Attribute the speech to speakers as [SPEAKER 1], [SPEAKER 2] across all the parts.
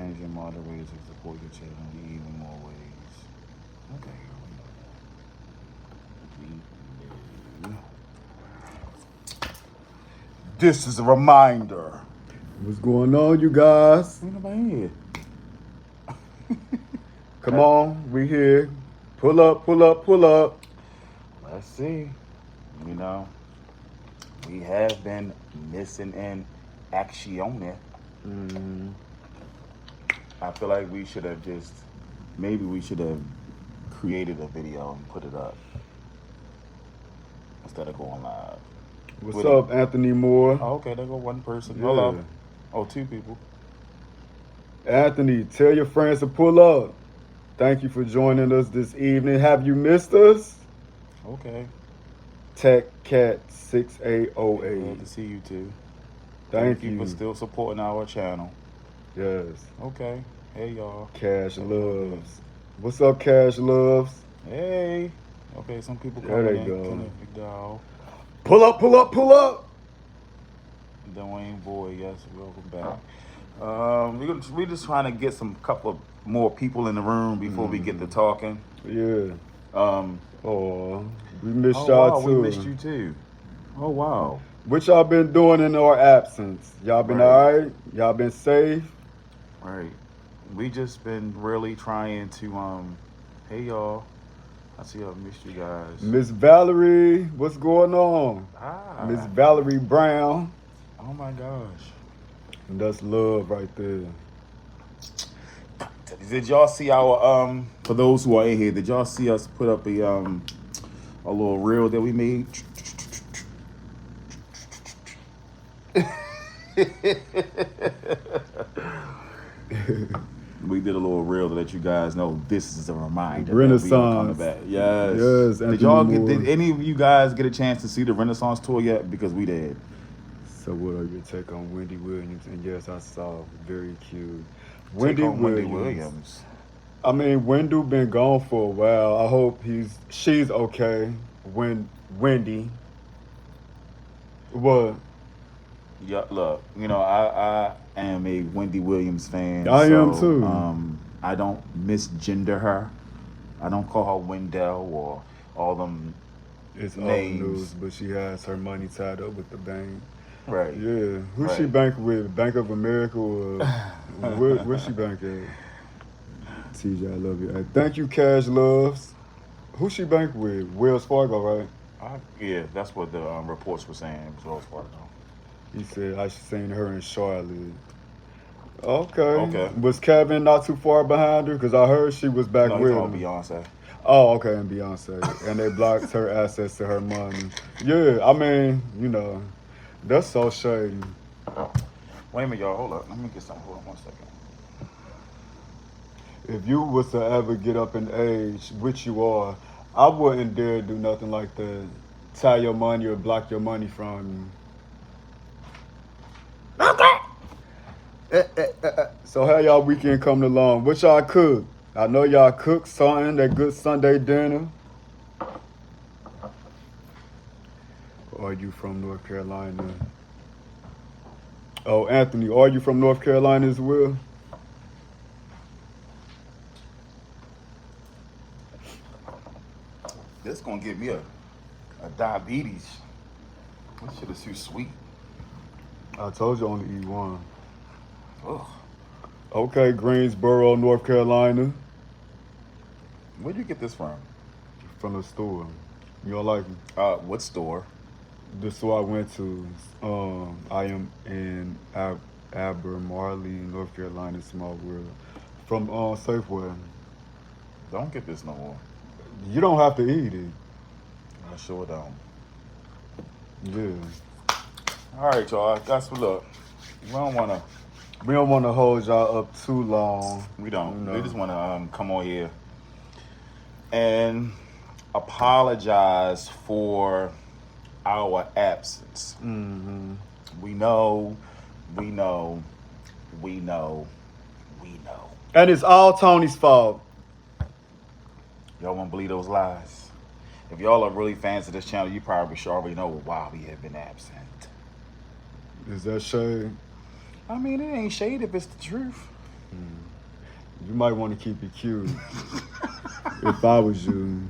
[SPEAKER 1] fans and moderators to support your channel in even more ways. Okay, here we go. This is a reminder.
[SPEAKER 2] What's going on, you guys?
[SPEAKER 1] Ain't nobody here.
[SPEAKER 2] Come on, we here. Pull up, pull up, pull up.
[SPEAKER 1] Let's see. You know, we have been missing in action.
[SPEAKER 2] Mm-hmm.
[SPEAKER 1] I feel like we should have maybe we should have created a video and put it up instead of going live.
[SPEAKER 2] What's up, Anthony Moore?
[SPEAKER 1] Oh, okay, there go one person.
[SPEAKER 2] Yeah.
[SPEAKER 1] Hello. Oh, two people.
[SPEAKER 2] Anthony, tell your friends to pull up. Thank you for joining us this evening. Have you missed us?
[SPEAKER 1] Okay.
[SPEAKER 2] TechCat6808.
[SPEAKER 1] Glad to see you too.
[SPEAKER 2] Thank you
[SPEAKER 1] for still supporting our channel.
[SPEAKER 2] Yes.
[SPEAKER 1] Okay. Hey y'all.
[SPEAKER 2] Cash Loves. What's up, Cash Loves?
[SPEAKER 1] Hey. Okay, some people
[SPEAKER 2] There
[SPEAKER 1] coming
[SPEAKER 2] they
[SPEAKER 1] in.
[SPEAKER 2] go.
[SPEAKER 1] Kenneth McDowell.
[SPEAKER 2] Pull up, pull up, pull up.
[SPEAKER 1] Dwayne Boyd, yes, welcome back. We just trying to get some couple of more people in the room before we get to talking.
[SPEAKER 2] Yeah. Oh, we missed
[SPEAKER 1] Oh
[SPEAKER 2] y'all
[SPEAKER 1] wow,
[SPEAKER 2] too.
[SPEAKER 1] we missed you too. Oh wow.
[SPEAKER 2] What y'all been doing in our absence? Y'all been alright? Y'all been safe?
[SPEAKER 1] Right. We just been really trying to hey y'all. I see I missed you guys.
[SPEAKER 2] Miss Valerie, what's going on? Miss Valerie Brown.
[SPEAKER 1] Oh my gosh.
[SPEAKER 2] And that's love right there.
[SPEAKER 1] Did y'all see our for those who are in here, did y'all see us put up a little reel that we made? We did a little reel to let you guys know this is a reminder.
[SPEAKER 2] Renaissance.
[SPEAKER 1] That we are coming back. Yes.
[SPEAKER 2] Yes.
[SPEAKER 1] Did any of you guys get a chance to see the Renaissance tour yet? Because we did.
[SPEAKER 2] So what are your take on Wendy Williams? And yes, I saw. Very cute.
[SPEAKER 1] Wendy Williams.
[SPEAKER 2] I mean, Wendy been gone for a while. I hope she's okay. Wendy. What?
[SPEAKER 1] Yeah, look, I am a Wendy Williams fan.
[SPEAKER 2] I am too.
[SPEAKER 1] I don't misgender her. I don't call her Wendell or all them
[SPEAKER 2] it's
[SPEAKER 1] names.
[SPEAKER 2] Old news, but she has her money tied up with the bank.
[SPEAKER 1] Right.
[SPEAKER 2] Yeah. Who she bank with? Bank of America or where she bank at? TJ, I love you. Thank you, Cash Loves. Who she bank with? Wells Fargo, right?
[SPEAKER 1] Yeah, that's what the reports were saying. It was Wells Fargo.
[SPEAKER 2] He said I seen her in Charlotte. Okay. Was Kevin not too far behind her? Because I heard she was back with him.
[SPEAKER 1] Beyonce.
[SPEAKER 2] Oh, okay, and Beyonce. And they blocked her access to her money. Yeah, I mean, that's so shady.
[SPEAKER 1] Wait a minute, y'all. Hold up. Let me get something. Hold on 1 second.
[SPEAKER 2] If you was to ever get up in age, which you are, I wouldn't dare do nothing like that. Tie your money or block your money from you. So how y'all weekend coming along? What y'all cook? I know y'all cook something, that good Sunday dinner. Or are you from North Carolina? Oh, Anthony, are you from North Carolina as well?
[SPEAKER 1] This gonna give me a diabetes. This shit is too sweet.
[SPEAKER 2] I told you only eat one.
[SPEAKER 1] Ugh.
[SPEAKER 2] Okay, Greensboro, North Carolina.
[SPEAKER 1] Where'd you get this from?
[SPEAKER 2] From the store. You don't like it?
[SPEAKER 1] What store?
[SPEAKER 2] The store I went to. I am in Albemarle, North Carolina, small world. From Safeway.
[SPEAKER 1] Don't get this no more.
[SPEAKER 2] You don't have to eat it.
[SPEAKER 1] I sure don't.
[SPEAKER 2] Yeah.
[SPEAKER 1] All right, y'all. That's what look. We don't want to
[SPEAKER 2] hold y'all up too long.
[SPEAKER 1] We don't. We just want to come on here and apologize for our absence.
[SPEAKER 2] Mm-hmm.
[SPEAKER 1] We know.
[SPEAKER 2] And it's all Tony's fault.
[SPEAKER 1] Y'all won't believe those lies. If y'all are really fans of this channel, you probably should already know why we have been absent.
[SPEAKER 2] Is that shade?
[SPEAKER 1] I mean, it ain't shade if it's the truth.
[SPEAKER 2] You might want to keep it cute. If I was you,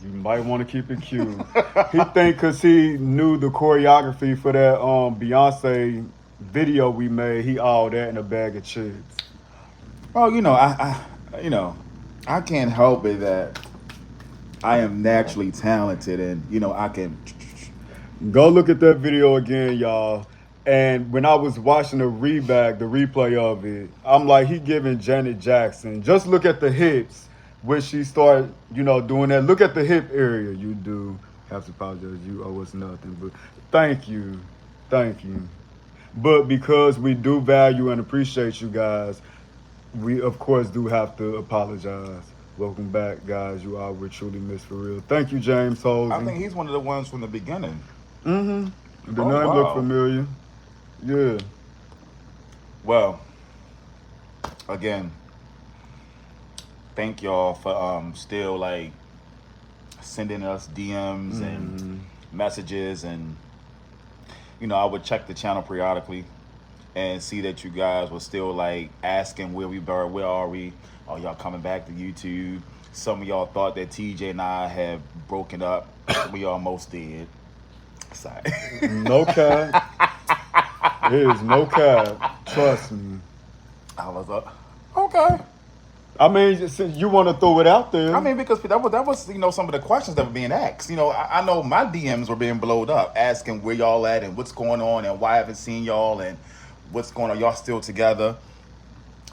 [SPEAKER 2] you might want to keep it cute. He think because he knew the choreography for that Beyonce video we made, he all that in a bag of chips.
[SPEAKER 1] Well, I can't help it that I am naturally talented, and I can.
[SPEAKER 2] Go look at that video again, y'all. And when I was watching the replay of it, I'm like, he giving Janet Jackson. Just look at the hips when she started, doing that. Look at the hip area. You do have to apologize. You owe us nothing, but thank you. But because we do value and appreciate you guys, we of course do have to apologize. Welcome back, guys. You all were truly missed for real. Thank you, James Holden.
[SPEAKER 1] I think he's one of the ones from the beginning.
[SPEAKER 2] The
[SPEAKER 1] Oh,
[SPEAKER 2] name
[SPEAKER 1] wow.
[SPEAKER 2] look familiar. Yeah.
[SPEAKER 1] Well, again, thank y'all for still like sending us DMs and messages, and I would check the channel periodically and see that you guys were still like asking where are we? Oh, y'all coming back to YouTube? Some of y'all thought that TJ and I had broken up. We almost did. Sorry.
[SPEAKER 2] No cap. It is no cap. Trust me.
[SPEAKER 1] I was up. Okay.
[SPEAKER 2] I mean, since you want to throw it out there.
[SPEAKER 1] I mean, because that was some of the questions that were being asked. I know my DMs were being blowed up, asking where y'all at and what's going on and why I haven't seen y'all and what's going on. Y'all still together?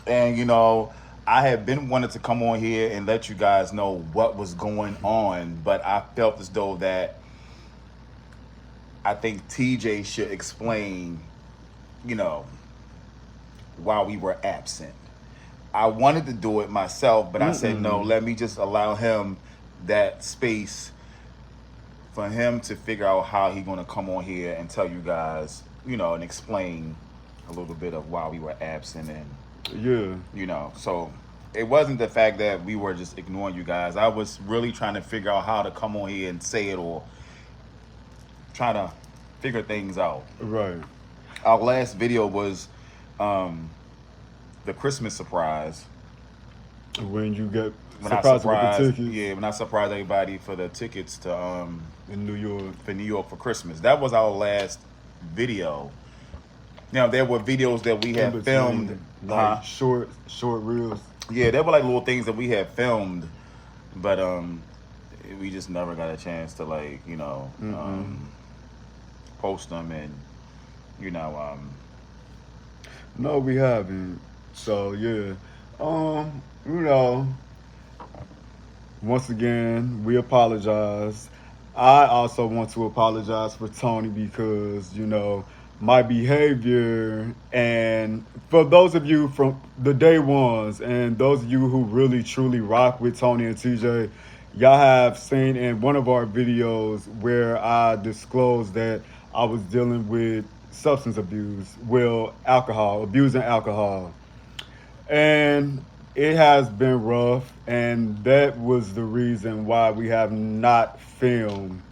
[SPEAKER 1] And I had been wanting to come on here and let you guys know what was going on, but I felt as though that I think TJ should explain, why we were absent. I wanted to do it myself, but I said, no, let me just allow him that space for him to figure out how he's going to come on here and tell you guys, and explain a little bit of why we were absent. And, so it wasn't the fact that we were just ignoring you guys. I was really trying to figure out how to come on here and say it, or trying to figure things out.
[SPEAKER 2] Right.
[SPEAKER 1] Our last video was the Christmas surprise.
[SPEAKER 2] When you get
[SPEAKER 1] When
[SPEAKER 2] surprised with the tickets.
[SPEAKER 1] Yeah, when I surprised everybody for the tickets to
[SPEAKER 2] In New York.
[SPEAKER 1] for New York for Christmas. That was our last video. Now there were videos that we had filmed,
[SPEAKER 2] like short reels.
[SPEAKER 1] Yeah, there were like little things that we had filmed, but we just never got a chance to post them, and
[SPEAKER 2] No, we haven't. So yeah, once again, we apologize. I also want to apologize for Tony because my behavior, and for those of you from the day ones and those of you who really truly rock with Tony and TJ, y'all have seen in one of our videos where I disclosed that I was dealing with substance abuse, abusing alcohol. And it has been rough, and that was the reason why we have not filmed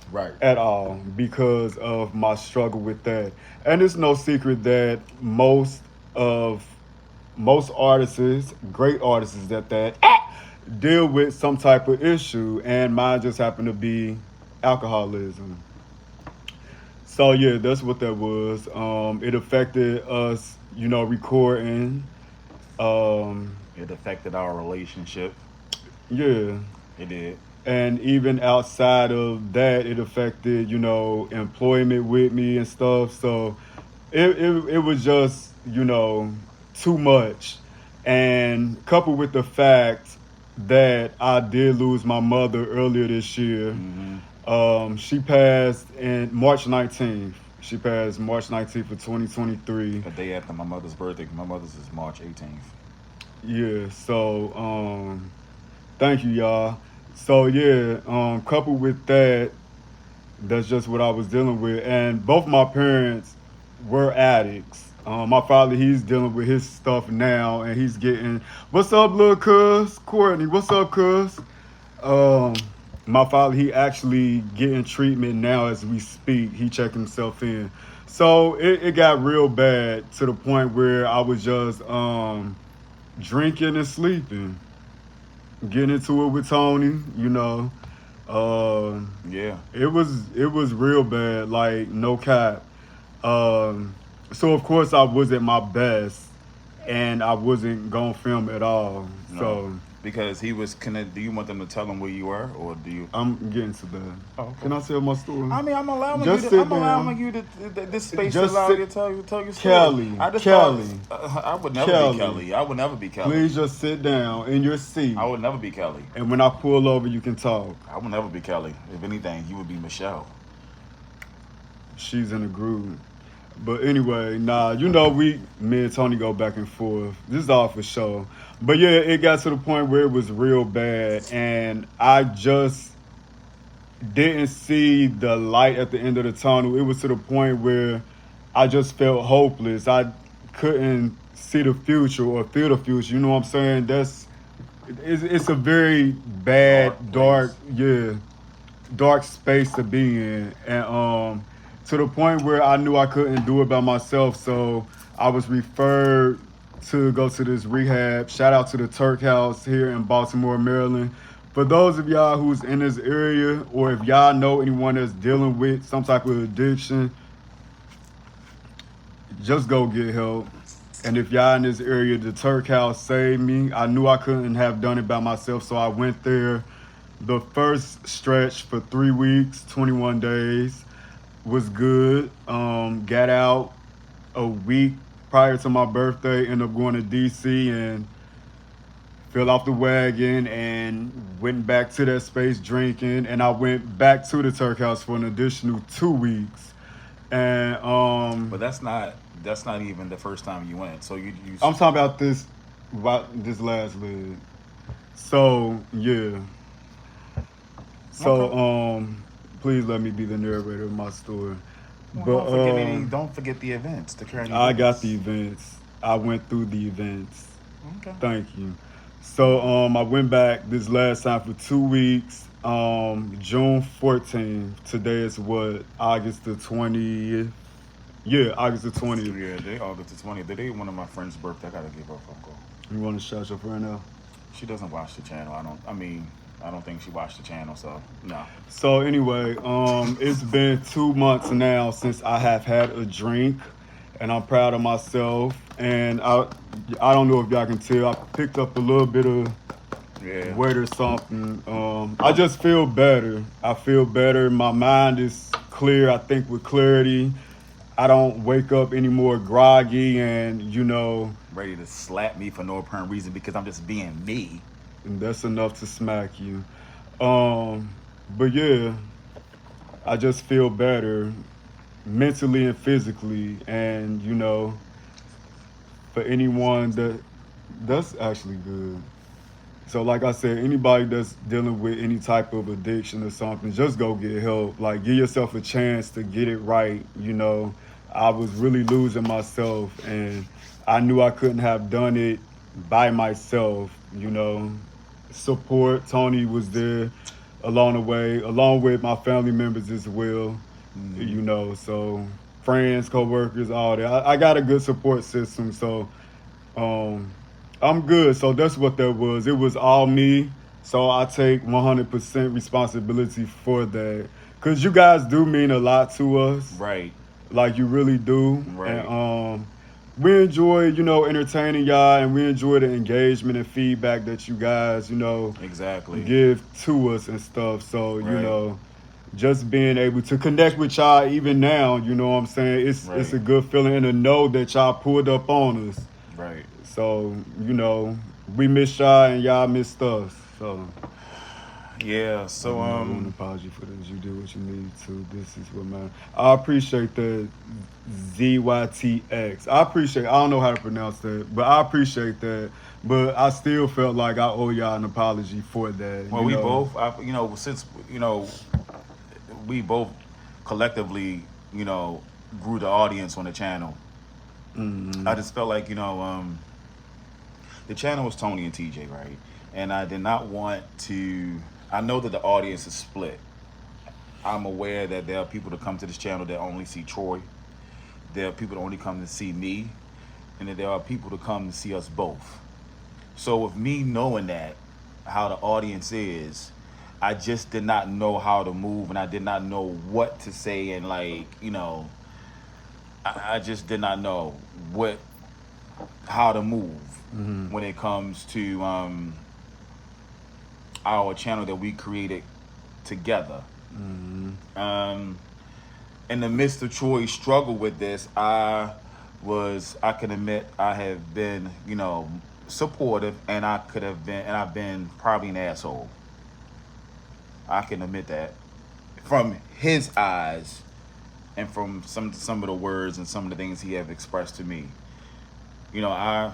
[SPEAKER 1] right
[SPEAKER 2] at all, because of my struggle with that. And it's no secret that most artists, great artists that deal with some type of issue, and mine just happened to be alcoholism. So yeah, that's what that was. It affected us, recording.
[SPEAKER 1] it affected our relationship.
[SPEAKER 2] Yeah.
[SPEAKER 1] It did.
[SPEAKER 2] And even outside of that, it affected, employment with me and stuff. So it was just, too much. And coupled with the fact that I did lose my mother earlier this year. She passed in March 19th. She passed March 19th of 2023.
[SPEAKER 1] The day after my mother's birthday. My mother's is March 18th.
[SPEAKER 2] Yeah, so thank you, y'all. So yeah, coupled with that, that's just what I was dealing with. And both my parents were addicts. My father, he's dealing with his stuff now, and he's getting, what's up, little cuz? Courtney, what's up, cuz? My father, he actually getting treatment now as we speak. He checked himself in. So it got real bad to the point where I was just drinking and sleeping, getting into it with Tony. Um,
[SPEAKER 1] Yeah.
[SPEAKER 2] it was real bad, like no cap. Um, so of course I wasn't my best, and I wasn't gonna film at all.
[SPEAKER 1] No.
[SPEAKER 2] So
[SPEAKER 1] Because he was. Do you want them to tell him where you were, or do you?
[SPEAKER 2] I'm getting to that.
[SPEAKER 1] Oh, okay.
[SPEAKER 2] Can I tell my story?
[SPEAKER 1] I mean, I'm allowing you.
[SPEAKER 2] Just sit
[SPEAKER 1] I'm allowing
[SPEAKER 2] down.
[SPEAKER 1] you this space to
[SPEAKER 2] Just
[SPEAKER 1] allow
[SPEAKER 2] sit.
[SPEAKER 1] you to tell your story.
[SPEAKER 2] Kelly,
[SPEAKER 1] I just
[SPEAKER 2] Kelly,
[SPEAKER 1] thought I would never be
[SPEAKER 2] Kelly.
[SPEAKER 1] Kelly. I would never be Kelly.
[SPEAKER 2] Please just sit down in your seat,
[SPEAKER 1] I would never be Kelly.
[SPEAKER 2] and when I pull over, you can talk.
[SPEAKER 1] I would never be Kelly. If anything, you would be Michelle.
[SPEAKER 2] She's in a groove. But anyway, nah, me and Tony go back and forth. This is all for show. But yeah, it got to the point where it was real bad, and I just didn't see the light at the end of the tunnel. It was to the point where I just felt hopeless. I couldn't see the future or feel the future. You know what I'm saying? It's a very bad,
[SPEAKER 1] Dark
[SPEAKER 2] dark space to be in, and to the point where I knew I couldn't do it by myself. So I was referred to go to this rehab. Shout out to the Turk House here in Baltimore, Maryland. For those of y'all who's in this area, or if y'all know anyone that's dealing with some type of addiction, just go get help. And if y'all in this area, the Turk House saved me. I knew I couldn't have done it by myself, so I went there. The first stretch for 3 weeks, 21 days, was good. Got out a week prior to my birthday, ended up going to DC and fell off the wagon and went back to that space drinking. And I went back to the Turk House for an additional 2 weeks. And
[SPEAKER 1] But that's not even the first time you went. So you
[SPEAKER 2] I'm talking about this last leg. So yeah. So
[SPEAKER 1] Okay.
[SPEAKER 2] please let me be the narrator of my story.
[SPEAKER 1] Well,
[SPEAKER 2] But
[SPEAKER 1] don't forget the events, the current
[SPEAKER 2] I got
[SPEAKER 1] events.
[SPEAKER 2] the events. I went through the events.
[SPEAKER 1] Okay.
[SPEAKER 2] Thank you. So I went back this last time for 2 weeks. June 14th. Today is what? August the 20th. Yeah, August the 20th.
[SPEAKER 1] Yeah, they August the 20th. The day one of my friend's birthday. I gotta give her a phone call.
[SPEAKER 2] You want to shout your friend out?
[SPEAKER 1] She doesn't watch the channel. I don't think she watched the channel. So no.
[SPEAKER 2] So anyway, it's been 2 months now since I have had a drink, and I'm proud of myself. And I don't know if y'all can tell, I picked up a little bit of
[SPEAKER 1] Yeah.
[SPEAKER 2] weight or something. I just feel better. I feel better. My mind is clear. I think with clarity. I don't wake up anymore groggy, and
[SPEAKER 1] Ready to slap me for no apparent reason because I'm just being me.
[SPEAKER 2] and that's enough to smack you. But yeah, I just feel better mentally and physically, and for anyone that's actually good. So like I said, anybody that's dealing with any type of addiction or something, just go get help. Like, give yourself a chance to get it right. I was really losing myself, and I knew I couldn't have done it by myself. Support. Tony was there along the way, along with my family members as well. So friends, coworkers, all that. I got a good support system, so I'm good. So that's what that was. It was all me. So I take 100% responsibility for that. Because you guys do mean a lot to us.
[SPEAKER 1] Right.
[SPEAKER 2] Like, you really do.
[SPEAKER 1] Right.
[SPEAKER 2] And we enjoy, entertaining y'all, and we enjoy the engagement and feedback that you guys,
[SPEAKER 1] Exactly.
[SPEAKER 2] give to us and stuff. So,
[SPEAKER 1] Right.
[SPEAKER 2] just being able to connect with y'all even now, you know what I'm saying? It's
[SPEAKER 1] Right.
[SPEAKER 2] a good feeling, and to know that y'all pulled up on us.
[SPEAKER 1] Right.
[SPEAKER 2] So, we missed y'all and y'all missed us. So
[SPEAKER 1] Yeah. So
[SPEAKER 2] I want to apologize for this. You did what you needed to. This is what matters. I appreciate that, ZYTX. I don't know how to pronounce that, but I appreciate that. But I still felt like I owe y'all an apology for that.
[SPEAKER 1] Well, we both, since we both collectively, grew the audience on the channel. I just felt like, the channel was Tony and TJ, right? And I did not want to. I know that the audience is split. I'm aware that there are people that come to this channel that only see Troy, there are people that only come to see me, and that there are people to come to see us both. So with me knowing that, how the audience is, I just did not know how to move, and I did not know what to say, and like, I just did not know what how to move when it comes to our channel that we created together. In the midst of Troy's struggle with this, I can admit I have been, supportive, and I've been probably an asshole. I can admit that from his eyes, and from some of the words and some of the things he have expressed to me. I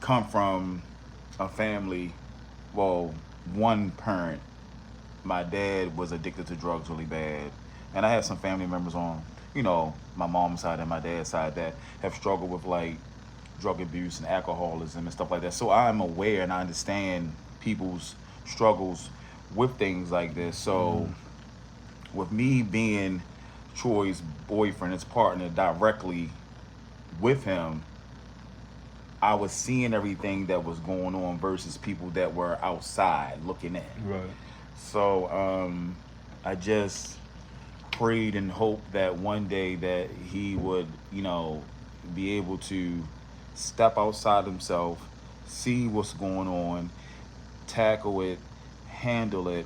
[SPEAKER 1] come from a family, well, one parent. My dad was addicted to drugs really bad, and I have some family members on, my mom's side and my dad's side that have struggled with like drug abuse and alcoholism and stuff like that. So I'm aware and I understand people's struggles with things like this. So with me being Troy's boyfriend, his partner, directly with him, I was seeing everything that was going on versus people that were outside looking in.
[SPEAKER 2] Right.
[SPEAKER 1] So I just prayed and hoped that one day that he would, be able to step outside himself, see what's going on, tackle it, handle it,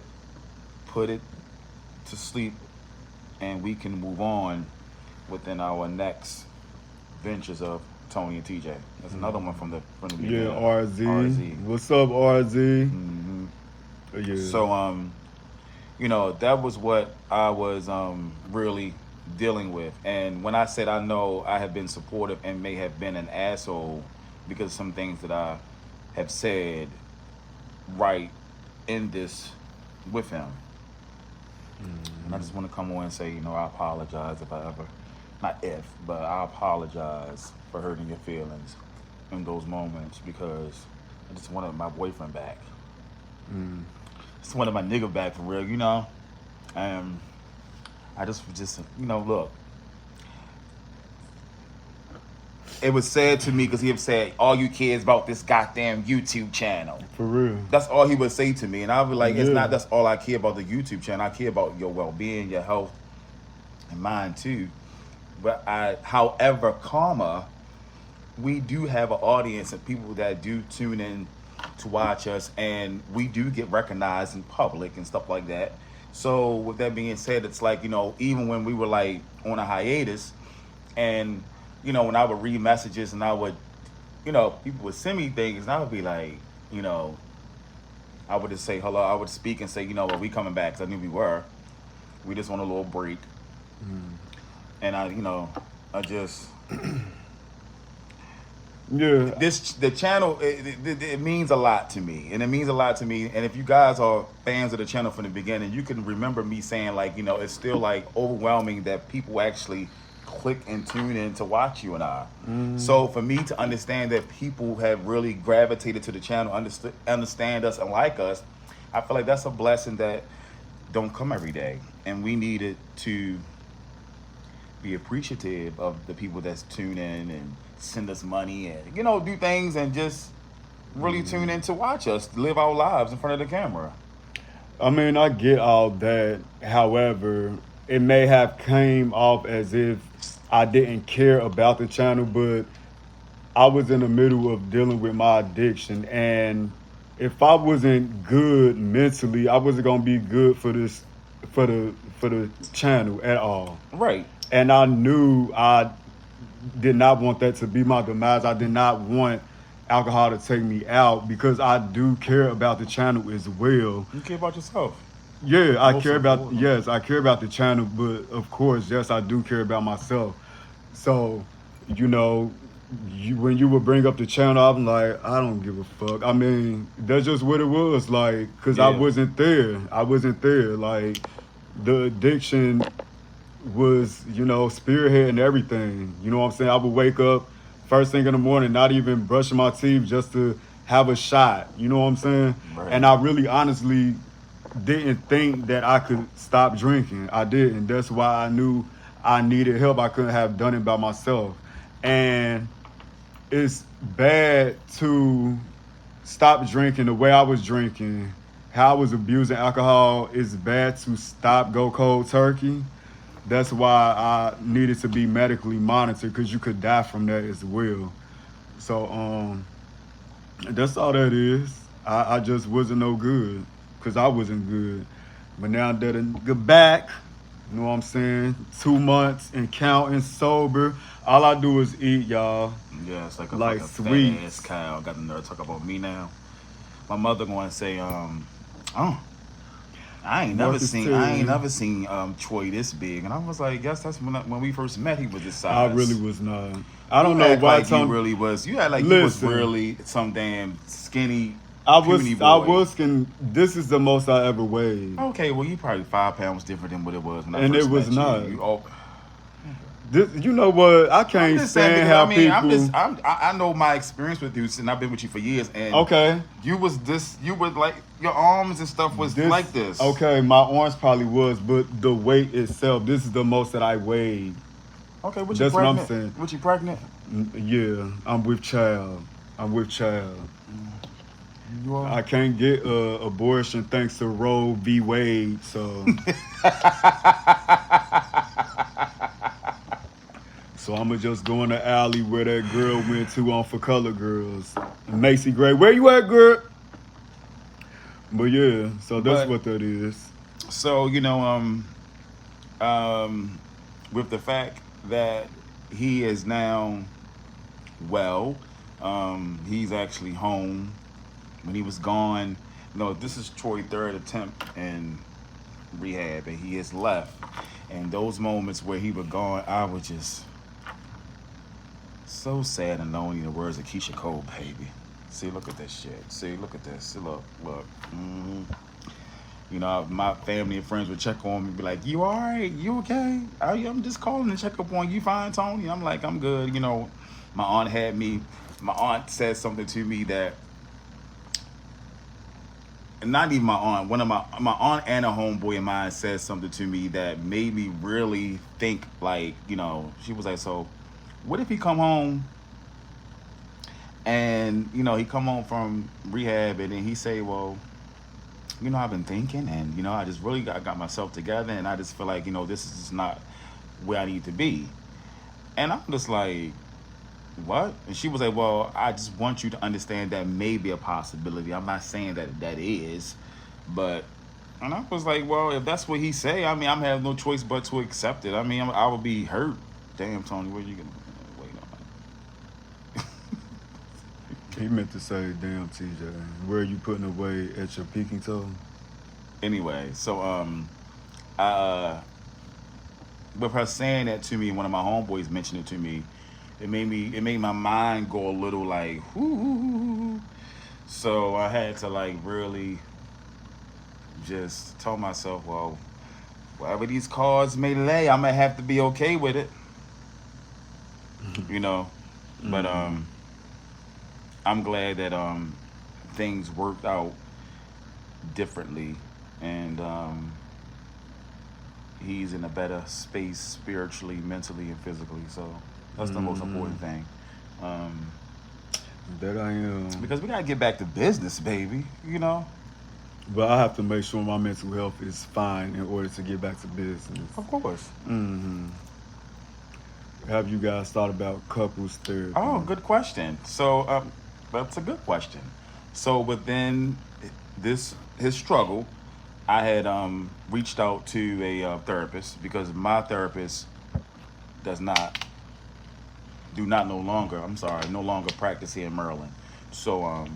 [SPEAKER 1] put it to sleep, and we can move on within our next ventures of Tony and TJ. There's another one from the beginning.
[SPEAKER 2] Yeah, RZ. What's up, RZ? Yeah.
[SPEAKER 1] So that was what I was really dealing with. And when I said I know I have been supportive and may have been an asshole because of some things that I have said right in this with him. And I just want to come on and say, I apologize if I ever, not if, but I apologize for hurting your feelings in those moments, because I just wanted my boyfriend back. Just wanted my nigga back for real, And I just look. It was sad to me because he had said, all you cares about this goddamn YouTube channel.
[SPEAKER 2] For real.
[SPEAKER 1] That's all he would say to me. And I was like, it's not that's all I care about the YouTube channel. I care about your well-being, your health, and mine too. But however, we do have an audience of people that do tune in to watch us, and we do get recognized in public and stuff like that. So with that being said, it's like, even when we were like on a hiatus, and when I would read messages and I would, people would send me things, and I would be like, I would just say hello. I would speak and say, we coming back, because I knew we were. We just want a little break. And I just...
[SPEAKER 2] Yeah.
[SPEAKER 1] The channel, it means a lot to me, and it means a lot to me. And if you guys are fans of the channel from the beginning, you can remember me saying like, it's still like overwhelming that people actually click and tune in to watch you and I. So for me to understand that people have really gravitated to the channel, understand us and like us, I feel like that's a blessing that don't come every day, and we needed to be appreciative of the people that's tune in and send us money and do things and just really tune in to watch us live our lives in front of the camera.
[SPEAKER 2] I mean, I get all that. However, it may have came off as if I didn't care about the channel, but I was in the middle of dealing with my addiction, and if I wasn't good mentally, I wasn't gonna be good for the channel at all.
[SPEAKER 1] Right.
[SPEAKER 2] And I knew I did not want that to be my demise. I did not want alcohol to take me out, because I do care about the channel as well.
[SPEAKER 1] You care about yourself.
[SPEAKER 2] Yeah, I care about the channel, but of course, yes, I do care about myself. So, when you would bring up the channel, I'm like, I don't give a fuck. I mean, that's just what it was, like, because I wasn't there. Like, the addiction was, spearheading everything. You know what I'm saying? I would wake up first thing in the morning, not even brushing my teeth, just to have a shot. You know what I'm saying?
[SPEAKER 1] Right.
[SPEAKER 2] And I really honestly didn't think that I could stop drinking. I didn't. That's why I knew I needed help. I couldn't have done it by myself. And it's bad to stop drinking the way I was drinking, how I was abusing alcohol. It's bad to stop, go cold turkey. That's why I needed to be medically monitored, because you could die from that as well. So that's all that is. I just wasn't no good, because I wasn't good. But now that I get back, you know what I'm saying? 2 months and counting sober. All I do is eat, y'all.
[SPEAKER 1] Yeah, it's like a
[SPEAKER 2] Like
[SPEAKER 1] fucking
[SPEAKER 2] sweets.
[SPEAKER 1] fat ass cow. Got the nerve to talk about me now. My mother going to say, oh, I ain't
[SPEAKER 2] Marcus
[SPEAKER 1] never
[SPEAKER 2] Terry.
[SPEAKER 1] seen Troy this big, and I was like, yes, that's when we first met. He was this
[SPEAKER 2] I
[SPEAKER 1] size.
[SPEAKER 2] really was not. I don't
[SPEAKER 1] You
[SPEAKER 2] know
[SPEAKER 1] act
[SPEAKER 2] why
[SPEAKER 1] like you
[SPEAKER 2] Tom.
[SPEAKER 1] really was. You act like you was
[SPEAKER 2] Listen,
[SPEAKER 1] really some damn skinny,
[SPEAKER 2] I
[SPEAKER 1] puny
[SPEAKER 2] was,
[SPEAKER 1] boy.
[SPEAKER 2] this is the most I ever weighed.
[SPEAKER 1] Okay, well, you probably 5 pounds different than what it was when I
[SPEAKER 2] And it
[SPEAKER 1] first
[SPEAKER 2] was
[SPEAKER 1] met
[SPEAKER 2] not.
[SPEAKER 1] you. You all.
[SPEAKER 2] This, you know what? I
[SPEAKER 1] I'm
[SPEAKER 2] can't
[SPEAKER 1] just saying
[SPEAKER 2] stand
[SPEAKER 1] because
[SPEAKER 2] how
[SPEAKER 1] I mean
[SPEAKER 2] people.
[SPEAKER 1] I know my experience with you, and I've been with you for years, and
[SPEAKER 2] Okay.
[SPEAKER 1] you was this. You were like your arms and stuff was like this.
[SPEAKER 2] Okay, my arms probably was, but the weight itself, this is the most that I weighed.
[SPEAKER 1] Okay, what you
[SPEAKER 2] That's what I'm
[SPEAKER 1] pregnant?
[SPEAKER 2] saying.
[SPEAKER 1] What you pregnant?
[SPEAKER 2] Yeah, I'm with child. I'm with child.
[SPEAKER 1] You are.
[SPEAKER 2] I can't get abortion thanks to Roe v. Wade, so so I'ma just go in the alley where that girl went to on For Color Girls. Macy Gray, where you at, girl? But yeah, so that's
[SPEAKER 1] But
[SPEAKER 2] what that is.
[SPEAKER 1] so with the fact that he is now well, he's actually home. When he was gone, no, this is Troy's third attempt in rehab, and he has left. And those moments where he was gone, I was just so sad and lonely. In the words of Keisha Cole, baby. See, look at this shit. See, look at this. See, look. You know, my family and friends would check on me, be like, "You all right? You okay? I'm just calling to check up on you. Fine, Tony?" I'm like, "I'm good." You know, my aunt said something to me that, and not even my aunt, one of my aunt and a homeboy of mine said something to me that made me really think, like, you know, she was like, "So what if he come home and, you know, he come home from rehab and then he say, well, you know, I've been thinking, and, you know, I just really got myself together, and I just feel like, you know, this is just not where I need to be." And I'm just like, what? And she was like, well, I just want you to understand that may be a possibility. I'm not saying that is, but, and I was like, well, if that's what he say, I mean, I'm having no choice but to accept it. I mean, I would be hurt. Damn, Tony, where you gonna wait on?
[SPEAKER 2] He meant to say, damn, TJ, where are you putting away at your peaking toe?
[SPEAKER 1] Anyway, so with her saying that to me, one of my homeboys mentioned it to me. It made my mind go a little like, whoo. So I had to like really just tell myself, well, whatever these cards may lay, I'm gonna have to be okay with it. You know, but I'm glad that things worked out differently, and he's in a better space spiritually, mentally, and physically. So that's the most important thing.
[SPEAKER 2] That I am.
[SPEAKER 1] Because we gotta get back to business, baby. You know.
[SPEAKER 2] But I have to make sure my mental health is fine in order to get back to business.
[SPEAKER 1] Of course.
[SPEAKER 2] Have you guys thought about couples therapy?
[SPEAKER 1] Oh, good question. So that's a good question. So within his struggle, I had reached out to a therapist, because my therapist no longer practice here in Maryland. So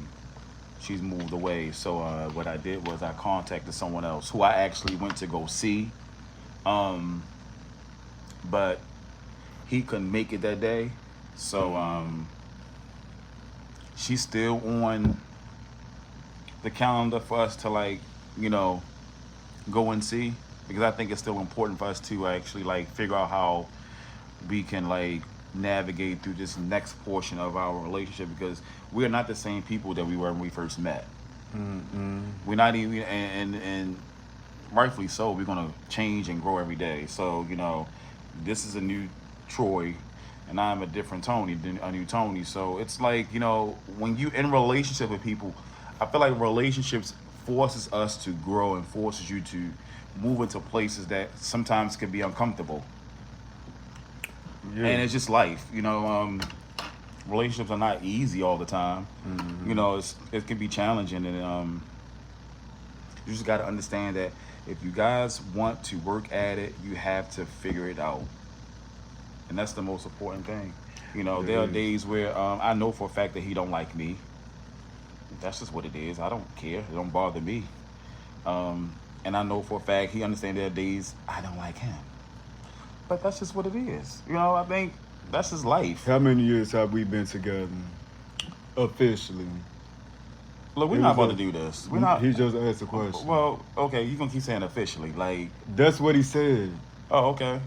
[SPEAKER 1] she's moved away. So what I did was I contacted someone else who I actually went to go see, but he couldn't make it that day. So she's still on the calendar for us to, like, you know, go and see, because I think it's still important for us to actually like figure out how we can like navigate through this next portion of our relationship, because we are not the same people that we were when we first met. We're not even, and rightfully so. We're gonna change and grow every day. So, you know, this is a new Troy, and I'm a different Tony, a new Tony. So it's like, you know, when you in relationship with people, I feel like relationships forces us to grow and forces you to move into places that sometimes can be uncomfortable.
[SPEAKER 2] Yeah.
[SPEAKER 1] And it's just life, you know. Relationships are not easy all the time.
[SPEAKER 2] Mhm.
[SPEAKER 1] You know, it can be challenging, and you just got to understand that if you guys want to work at it, you have to figure it out, and that's the most important thing. You know,
[SPEAKER 2] It
[SPEAKER 1] there are
[SPEAKER 2] is.
[SPEAKER 1] days where I know for a fact that he don't like me. That's just what it is. I don't care. It don't bother me. And I know for a fact he understands there are days I don't like him. But that's just what it is. You know, I think that's his life.
[SPEAKER 2] How many years have we been together officially?
[SPEAKER 1] Look, we're
[SPEAKER 2] It
[SPEAKER 1] not
[SPEAKER 2] was
[SPEAKER 1] about to do this. We're not.
[SPEAKER 2] He just asked a question.
[SPEAKER 1] Well, okay, you gonna keep saying officially. Like,
[SPEAKER 2] That's what he said.
[SPEAKER 1] oh, okay.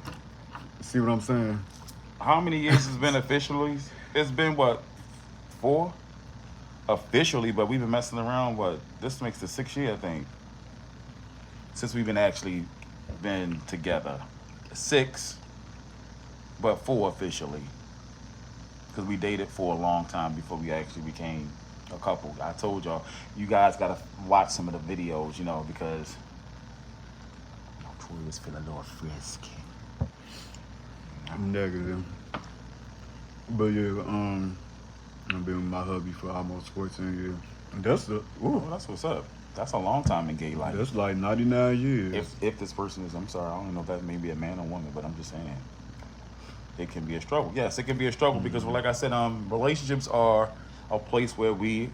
[SPEAKER 2] See what I'm saying?
[SPEAKER 1] How many years has been officially? It's been what, 4? Officially, but we've been messing around. What? This makes the 6th year, I think, since we've been actually been together. 6, but 4 officially, because we dated for a long time before we actually became a couple. I told y'all, you guys gotta watch some of the videos, you know, because Troy was feeling a little frisky.
[SPEAKER 2] Negative. But yeah, I've been with my hubby for almost 14 years. That's the
[SPEAKER 1] Oh, that's what's up. That's a long time in gay life.
[SPEAKER 2] that's like 99 years.
[SPEAKER 1] If this person is, I'm sorry, I don't know if that may be a man or woman, but I'm just saying, it can be a struggle. Yes, it can be a struggle because, well, like I said, relationships are a place where we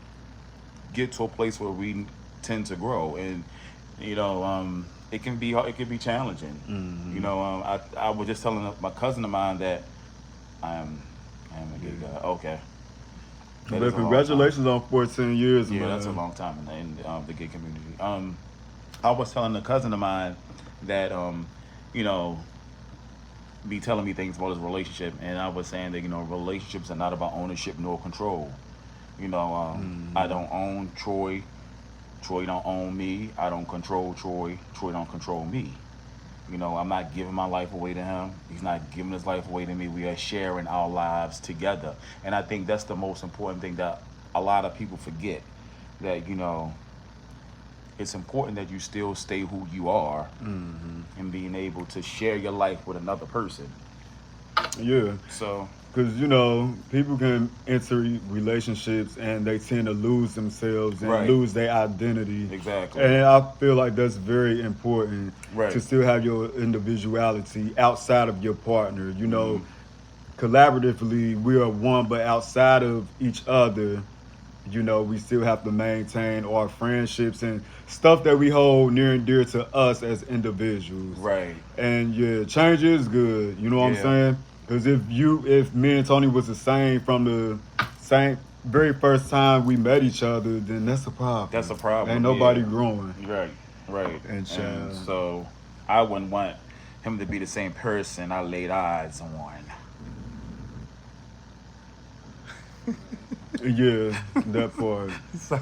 [SPEAKER 1] get to a place where we tend to grow, and you know, it can be challenging.
[SPEAKER 2] Mhm.
[SPEAKER 1] You know, I was just telling my cousin of mine that I am a gay guy. Okay. That
[SPEAKER 2] But
[SPEAKER 1] is a long
[SPEAKER 2] congratulations on 14 years,
[SPEAKER 1] yeah,
[SPEAKER 2] man.
[SPEAKER 1] that's a long time in the gay community. I was telling a cousin of mine that, you know, be telling me things about his relationship, and I was saying that, you know, relationships are not about ownership nor control. You know, I don't own Troy. Troy don't own me. I don't control Troy. Troy don't control me. You know, I'm not giving my life away to him. He's not giving his life away to me. We are sharing our lives together. And I think that's the most important thing that a lot of people forget. That, you know, it's important that you still stay who you are and being able to share your life with another person.
[SPEAKER 2] Yeah,
[SPEAKER 1] So,
[SPEAKER 2] because you know people can enter relationships and they tend to lose themselves and
[SPEAKER 1] Right.
[SPEAKER 2] lose their identity.
[SPEAKER 1] exactly.
[SPEAKER 2] And I feel like that's very important
[SPEAKER 1] Right.
[SPEAKER 2] to still have your individuality outside of your partner. You know,
[SPEAKER 1] Mm-hmm.
[SPEAKER 2] collaboratively we are one, but outside of each other, you know, we still have to maintain our friendships and stuff that we hold near and dear to us as individuals.
[SPEAKER 1] Right.
[SPEAKER 2] And yeah, change is good. You know what I'm
[SPEAKER 1] Yeah.
[SPEAKER 2] saying? Because if me and Tony was the same from the same very first time we met each other, then that's a problem.
[SPEAKER 1] That's a problem.
[SPEAKER 2] Ain't nobody
[SPEAKER 1] yeah.
[SPEAKER 2] growing.
[SPEAKER 1] Right, right.
[SPEAKER 2] And child.
[SPEAKER 1] So I wouldn't want him to be the same person I laid eyes on.
[SPEAKER 2] Yeah, that part. So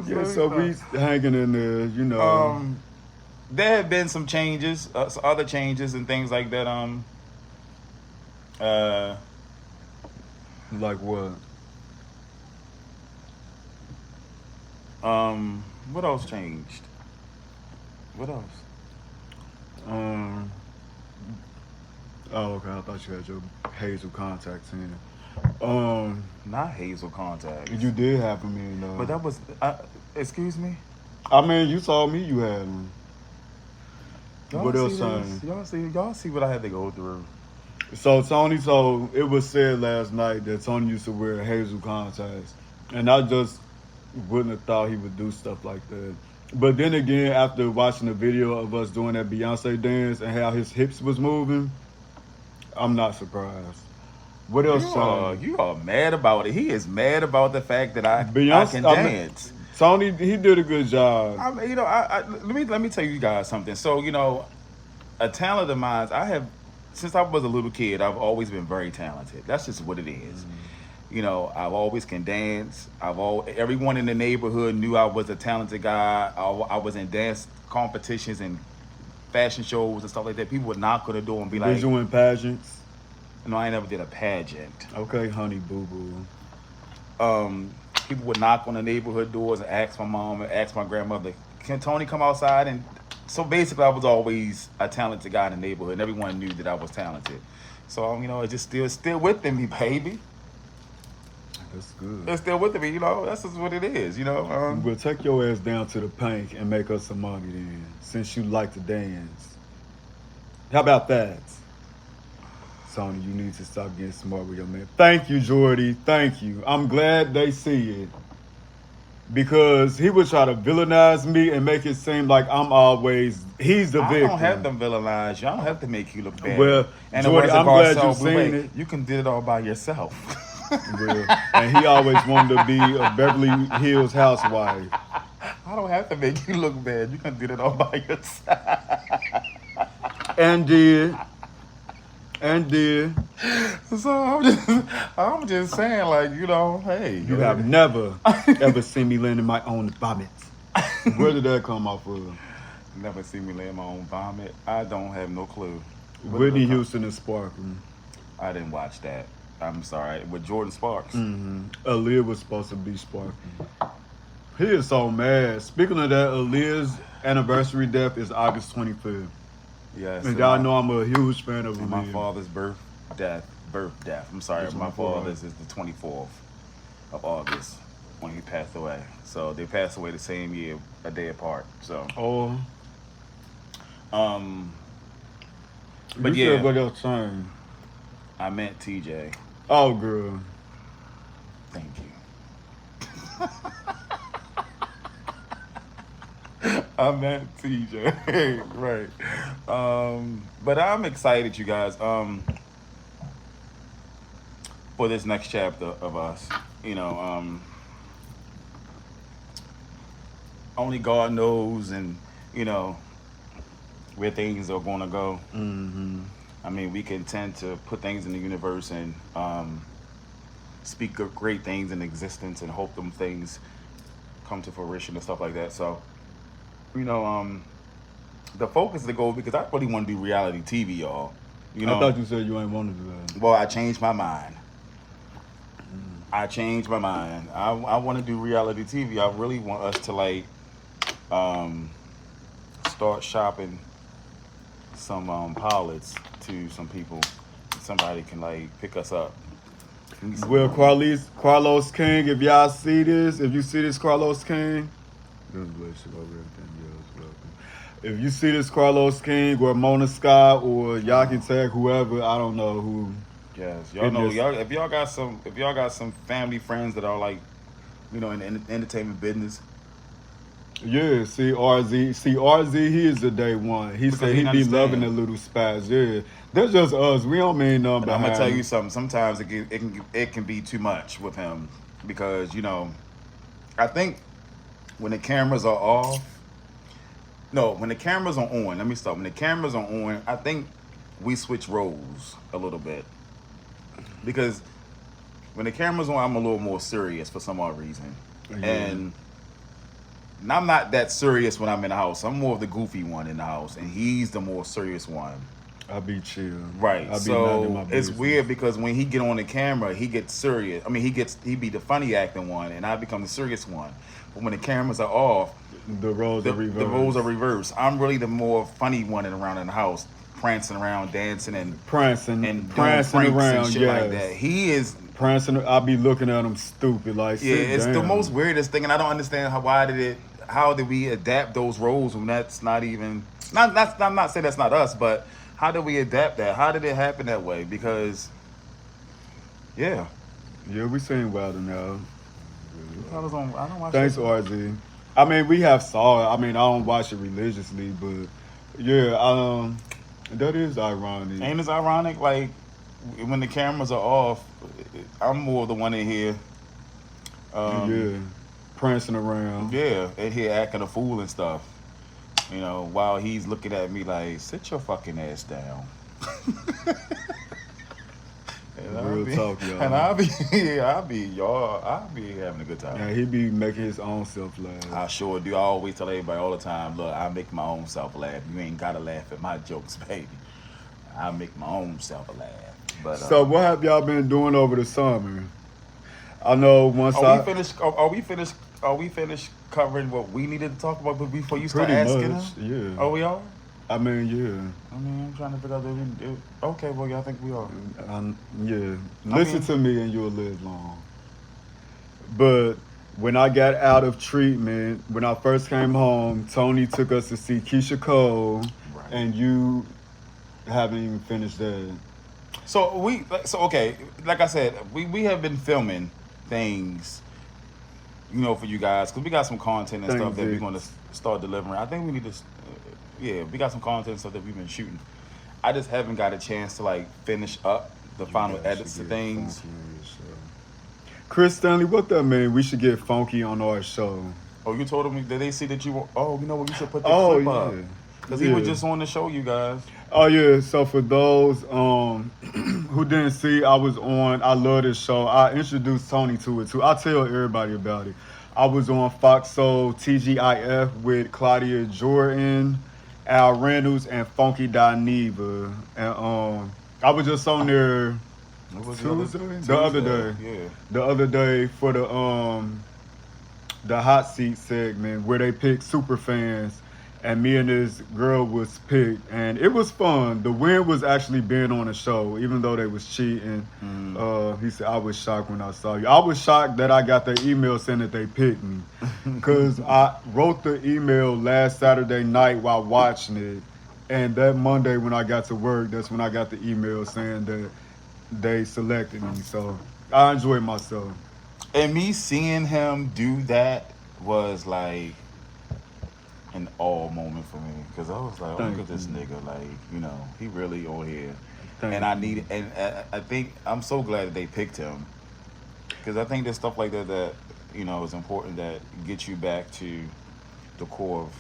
[SPEAKER 2] yeah, so we hanging in there, you know.
[SPEAKER 1] There have been some changes, some other changes and things like that.
[SPEAKER 2] Like what?
[SPEAKER 1] What else changed? What else?
[SPEAKER 2] Oh, okay. I thought you had your Hazel contacts in.
[SPEAKER 1] Not Hazel contacts.
[SPEAKER 2] You did have them in.
[SPEAKER 1] But that was. Excuse me.
[SPEAKER 2] I mean, you told me you had them. What else,
[SPEAKER 1] see
[SPEAKER 2] son?
[SPEAKER 1] this? Y'all see what I had to go through.
[SPEAKER 2] So it was said last night that Tony used to wear Hazel contacts, and I just wouldn't have thought he would do stuff like that. But then again, after watching the video of us doing that Beyonce dance and how his hips was moving, I'm not surprised. What else, Tony?
[SPEAKER 1] You are mad about it. He is mad about the fact that I
[SPEAKER 2] Beyonce-
[SPEAKER 1] can
[SPEAKER 2] I mean-
[SPEAKER 1] dance.
[SPEAKER 2] Tony, he did a good job.
[SPEAKER 1] I mean, you know, let me tell you guys something. So, you know, a talent of mine, since I was a little kid, I've always been very talented. That's just what it is. You know, I've always can dance. Everyone in the neighborhood knew I was a talented guy. I was in dance competitions and fashion shows and stuff like that, people would knock on the door and be like,
[SPEAKER 2] Did you in pageants?
[SPEAKER 1] "No, I ain't never did a pageant."
[SPEAKER 2] Okay, honey boo boo.
[SPEAKER 1] People would knock on the neighborhood doors and ask my mom and ask my grandmother, "Can Tony come outside?" And so basically, I was always a talented guy in the neighborhood, and everyone knew that I was talented. So it just still within me, baby.
[SPEAKER 2] That's good.
[SPEAKER 1] It's still within me, That's just what it is,
[SPEAKER 2] Well, take your ass down to the Pink and make us some money then, since you like to dance. How about that? Sony, you need to stop getting smart with your man. Thank you, Jordy. Thank you. I'm glad they see it. Because he would try to villainize me and make it seem like he's the victim.
[SPEAKER 1] I don't have to villainize you. I don't have to make you look bad.
[SPEAKER 2] Well,
[SPEAKER 1] and
[SPEAKER 2] Jordy, I'm glad you've seen it.
[SPEAKER 1] You can do it all by yourself.
[SPEAKER 2] Well, and he always wanted to be a Beverly Hills housewife.
[SPEAKER 1] I don't have to make you look bad. You can do it all by yourself.
[SPEAKER 2] And did.
[SPEAKER 1] So I'm just saying, like, hey.
[SPEAKER 2] You have never, ever seen me landing my own vomit. Where did that come off of?
[SPEAKER 1] Never seen me land my own vomit. I don't have no clue.
[SPEAKER 2] Whitney Houston is sparkling.
[SPEAKER 1] I didn't watch that. I'm sorry. With Jordan Sparks.
[SPEAKER 2] Mm-hmm. Aaliyah was supposed to be sparkling. He is so mad. Speaking of that, Aaliyah's anniversary death is August 25th.
[SPEAKER 1] Yes.
[SPEAKER 2] And y'all know I'm a huge fan of Aaliyah.
[SPEAKER 1] My father's birth death. I'm sorry. My father's is the 24th of August when he passed away. So they passed away the same year, a day apart. So.
[SPEAKER 2] Oh.
[SPEAKER 1] But
[SPEAKER 2] you
[SPEAKER 1] yeah.
[SPEAKER 2] said what else saying?
[SPEAKER 1] I meant TJ.
[SPEAKER 2] Oh, girl.
[SPEAKER 1] Thank you. I meant TJ. Right. But I'm excited, you guys, for this next chapter of us. Only God knows, and where things are going to go.
[SPEAKER 2] Mm-hmm.
[SPEAKER 1] I mean, we can tend to put things in the universe and speak great things in existence and hope them things come to fruition and stuff like that. So, the focus of the goal, because I really want to do reality TV, y'all.
[SPEAKER 2] I thought you said you ain't want to do that.
[SPEAKER 1] Well, I changed my mind. I want to do reality TV. I really want us to start shopping some pilots to some people. Somebody can pick us up.
[SPEAKER 2] Well, Carlos King, if y'all see this, Carlos King, if you see this Carlos King or Mona Scott or y'all can tag whoever, I don't know who.
[SPEAKER 1] Yes, y'all know if y'all got some family friends that are in the entertainment business.
[SPEAKER 2] Yeah, see RZ, he is the day one. He said he be loving the little spaz. Yeah, that's just us. We don't mean nothing.
[SPEAKER 1] But I'm gonna tell you something. Sometimes it can be too much with him because I think when the cameras are off. No, when the cameras are on. Let me stop. When the cameras are on, I think we switch roles a little bit because when the camera's on, I'm a little more serious for some odd reason, and I'm not that serious when I'm in the house. I'm more of the goofy one in the house, and he's the more serious one.
[SPEAKER 2] I be chill.
[SPEAKER 1] Right. So it's weird because when he get on the camera, he gets serious. I mean, he be the funny acting one, and I become the serious one. But when the cameras are off,
[SPEAKER 2] the roles are reversed.
[SPEAKER 1] The roles are reversed. I'm really the more funny one around in the house, prancing around, dancing, and
[SPEAKER 2] prancing
[SPEAKER 1] around, and shit like that. He is
[SPEAKER 2] prancing. I'll be looking at him stupid,
[SPEAKER 1] it's the most weirdest thing, and I don't understand how did we adapt those roles when that's not even I'm not saying that's not us, but how did we adapt that? How did it happen that way? Because yeah,
[SPEAKER 2] we seen Wilder now.
[SPEAKER 1] I don't watch
[SPEAKER 2] Thanks, RZ. I mean, we have saw it. I mean, I don't watch it religiously, but that is ironic.
[SPEAKER 1] Ain't it ironic? When the cameras are off, I'm more the one in here.
[SPEAKER 2] Prancing around.
[SPEAKER 1] Yeah, in here acting a fool and stuff. While he's looking at me like, sit your fucking ass down.
[SPEAKER 2] Real talk, y'all.
[SPEAKER 1] And I'll be having a good time.
[SPEAKER 2] Yeah, he be making his own self laugh.
[SPEAKER 1] I sure do. I always tell everybody all the time, look, I make my own self laugh. You ain't gotta laugh at my jokes, baby. I make my own self laugh. But
[SPEAKER 2] So what have y'all been doing over the summer? I know once
[SPEAKER 1] are we finished? Are we finished? Are we finished covering what we needed to talk about before you start
[SPEAKER 2] pretty
[SPEAKER 1] asking
[SPEAKER 2] much,
[SPEAKER 1] him?
[SPEAKER 2] yeah.
[SPEAKER 1] Oh, we are.
[SPEAKER 2] I mean, yeah.
[SPEAKER 1] I mean, I'm trying to figure out. Okay, well, yeah, I think we are.
[SPEAKER 2] Yeah. Listen to me and you'll live long. But when I got out of treatment, when I first came home, Tony took us to see Keisha Cole,
[SPEAKER 1] Right.
[SPEAKER 2] and you haven't even finished that.
[SPEAKER 1] So okay, like I said, we have been filming things, for you guys, because we got some content and stuff that we're going to start delivering. I think we need to, we got some content and stuff that we've been shooting. I just haven't got a chance to like finish up the final edits to things.
[SPEAKER 2] Chris Stanley, what that mean? We should get funky on our show.
[SPEAKER 1] Oh, you told him that they see that you? Oh, you know what? You should put the clip up. Because he was just on the show, you guys.
[SPEAKER 2] Oh yeah, so for those who didn't see, I was on I Love This Show. I introduced Tony to it too. I tell everybody about it. I was on Fox Soul TGIF with Claudia Jordan, Al Reynolds, and Funky Dineva. And I was just on there Tuesday? The other day.
[SPEAKER 1] Yeah.
[SPEAKER 2] The other day for the hot seat segment where they picked super fans. And me and this girl was picked, and it was fun. The win was actually being on the show, even though they was cheating. He said, I was shocked when I saw you. I was shocked that I got the email saying that they picked me. Because I wrote the email last Saturday night while watching it. And that Monday when I got to work, that's when I got the email saying that they selected me. So I enjoyed myself.
[SPEAKER 1] And me seeing him do that was like an awe moment for me, because I was like, look at this nigga, like, he really on here. And I think I'm so glad that they picked him, because I think there's stuff like that is important, that gets you back to the core of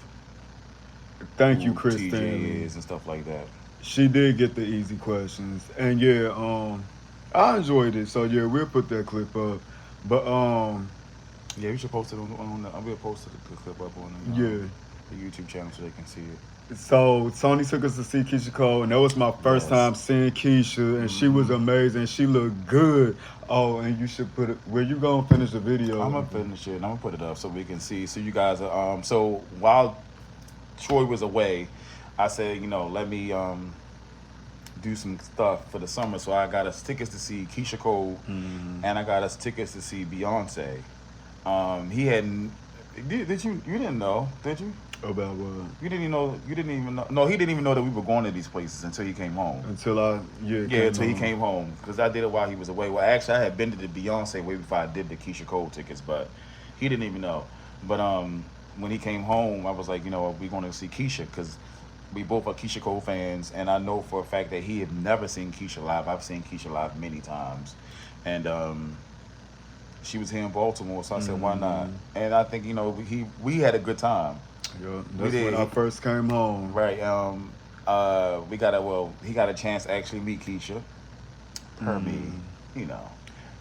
[SPEAKER 2] Thank you, Chris
[SPEAKER 1] TJ
[SPEAKER 2] Stanley.
[SPEAKER 1] is and stuff like that.
[SPEAKER 2] She did get the easy questions, and I enjoyed it. So yeah, we'll put that clip up. But
[SPEAKER 1] yeah, you should post it on the. We'll post the clip up on the YouTube channel so they can see it.
[SPEAKER 2] So Tony took us to see Keisha Cole, and that was my first time seeing Keisha, and she was amazing. She looked good. Oh, and you should put it. Where you gonna finish the video?
[SPEAKER 1] I'm gonna finish it, and I'm gonna put it up so we can see. So you guys are. So while Troy was away, I said, let me do some stuff for the summer. So I got us tickets to see Keisha Cole, and I got us tickets to see Beyonce. He hadn't. Did you? You didn't know, did you?
[SPEAKER 2] About what?
[SPEAKER 1] You didn't even know. No, he didn't even know that we were going to these places until he came home.
[SPEAKER 2] Until
[SPEAKER 1] he came home, because I did it while he was away. Well, actually, I had been to the Beyonce way before I did the Keisha Cole tickets, but he didn't even know. But when he came home, I was like, we're going to see Keisha, because we both are Keisha Cole fans, and I know for a fact that he had never seen Keisha live. I've seen Keisha live many times, and she was here in Baltimore, so I said, why not? And I think we had a good time.
[SPEAKER 2] Yeah, that's when I first came home.
[SPEAKER 1] Right. He got a chance to actually meet Keisha. Per me,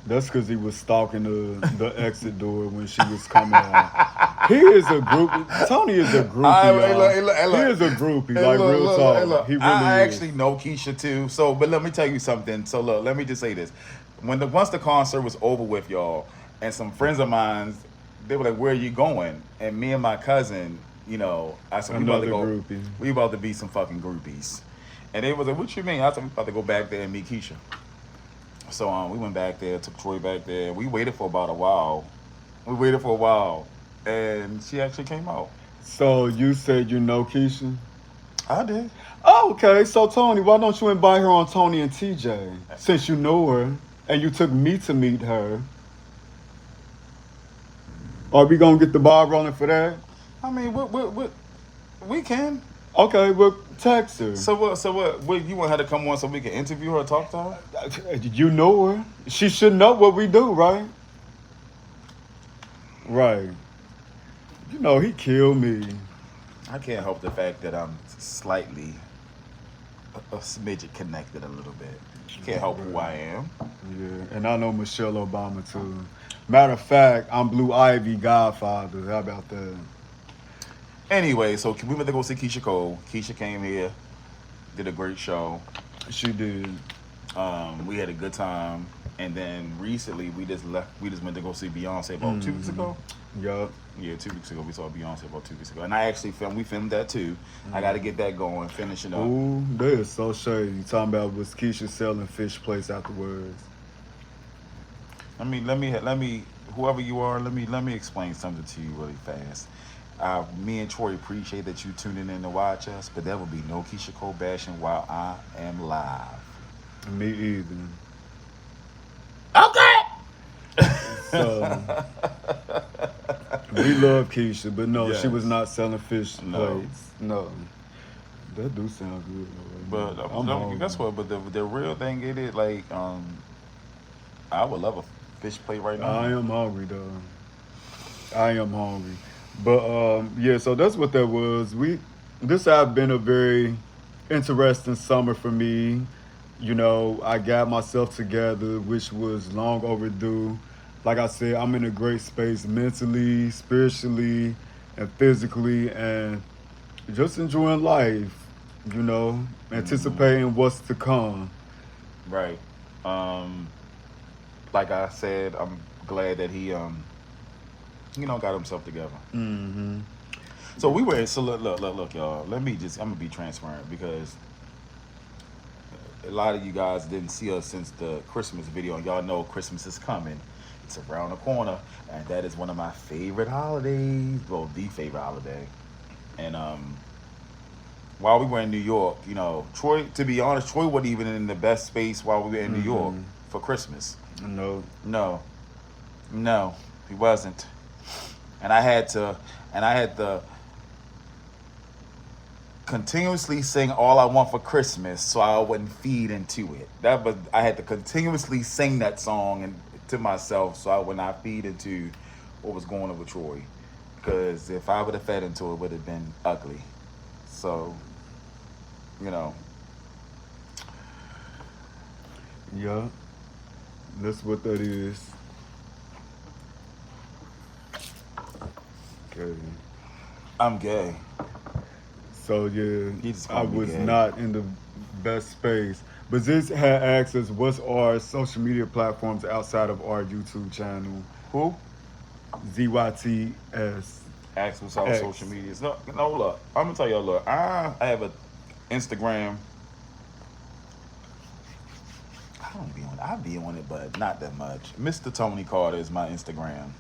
[SPEAKER 2] That's because he was stalking the exit door when she was coming out. He is a groupie. Tony is a groupie. He is a groupie. Like real talk. He really
[SPEAKER 1] I
[SPEAKER 2] is.
[SPEAKER 1] actually know Keisha too. So, but let me tell you something. So look, let me just say this: once the concert was over with, y'all, and some friends of mine, they were like, "Where are you going?" And me and my cousin, I said, we about to be some fucking groupies. And they was like, what you mean? I said, we about to go back there and meet Keisha. So we went back there, took Troy back there. We waited for about a while. And she actually came out.
[SPEAKER 2] So you said you know Keisha?
[SPEAKER 1] I did.
[SPEAKER 2] Oh, okay. So Tony, why don't you invite her on Tony and TJ? Since you know her and you took me to meet her. Are we gonna get the ball rolling for that?
[SPEAKER 1] I mean, what we can.
[SPEAKER 2] Okay, well, text her.
[SPEAKER 1] So what? You want her to come on so we can interview her, talk to her?
[SPEAKER 2] You know her. She should know what we do, right? Right. He killed me.
[SPEAKER 1] I can't help the fact that I'm slightly a smidget connected a little bit. Can't help who I am.
[SPEAKER 2] Yeah, and I know Michelle Obama too. Matter of fact, I'm Blue Ivy Godfather. How about that?
[SPEAKER 1] Anyway, so we went to go see Keisha Cole. Keisha came here, did a great show.
[SPEAKER 2] She did.
[SPEAKER 1] We had a good time, and then recently we just left. We just went to go see Beyonce about 2 weeks ago.
[SPEAKER 2] Yup.
[SPEAKER 1] Yeah, 2 weeks ago we saw Beyonce about 2 weeks ago, and I actually filmed. We filmed that too. I got to get that going, finishing up.
[SPEAKER 2] Ooh, that is so shady. You talking about was Keisha selling fish plates afterwards?
[SPEAKER 1] Let me. Whoever you are, let me explain something to you really fast. Me and Troy appreciate that you tuning in to watch us, but there will be no Keisha Cole bashing while I am live.
[SPEAKER 2] Me either.
[SPEAKER 1] Okay.
[SPEAKER 2] So we love Keisha, but no,
[SPEAKER 1] Yes.
[SPEAKER 2] she was not selling fish
[SPEAKER 1] No.
[SPEAKER 2] plates. No. That do sound good.
[SPEAKER 1] But
[SPEAKER 2] I'm hungry.
[SPEAKER 1] guess what? But the real thing it is like I would love a fish plate right now.
[SPEAKER 2] I am hungry though. I am hungry. But yeah, so that's what that was. This have been a very interesting summer for me. You know, I got myself together, which was long overdue. Like I said, I'm in a great space mentally, spiritually, and physically, and just enjoying life, you know, anticipating what's to come.
[SPEAKER 1] Right. Like I said, I'm glad that he got himself together.
[SPEAKER 2] Mm-hmm.
[SPEAKER 1] So we were so look, y'all. I'm gonna be transparent because a lot of you guys didn't see us since the Christmas video, and y'all know Christmas is coming. It's around the corner, and that is one of my favorite holidays. Well, the favorite holiday. And while we were in New York, you know, Troy, to be honest, Troy wasn't even in the best space while we were in New York for Christmas.
[SPEAKER 2] No.
[SPEAKER 1] No, he wasn't. And I had to continuously sing All I Want for Christmas so I wouldn't feed into it. I had to continuously sing that song and to myself so I would not feed into what was going on with Troy. Because if I would have fed into it, it would have been ugly. So, you know.
[SPEAKER 2] Yeah. That's what that is. Okay.
[SPEAKER 1] I'm gay.
[SPEAKER 2] So yeah,
[SPEAKER 1] He just
[SPEAKER 2] I
[SPEAKER 1] called me
[SPEAKER 2] was
[SPEAKER 1] gay.
[SPEAKER 2] not in the best space. But this had asked us, what's our social media platforms outside of our YouTube channel?
[SPEAKER 1] Who?
[SPEAKER 2] ZYTS.
[SPEAKER 1] Ask what's on
[SPEAKER 2] X.
[SPEAKER 1] social media. No, look. I'm gonna tell y'all. Look, I have an Instagram. I be on it, but not that much. Mr. Tony Carter is my Instagram.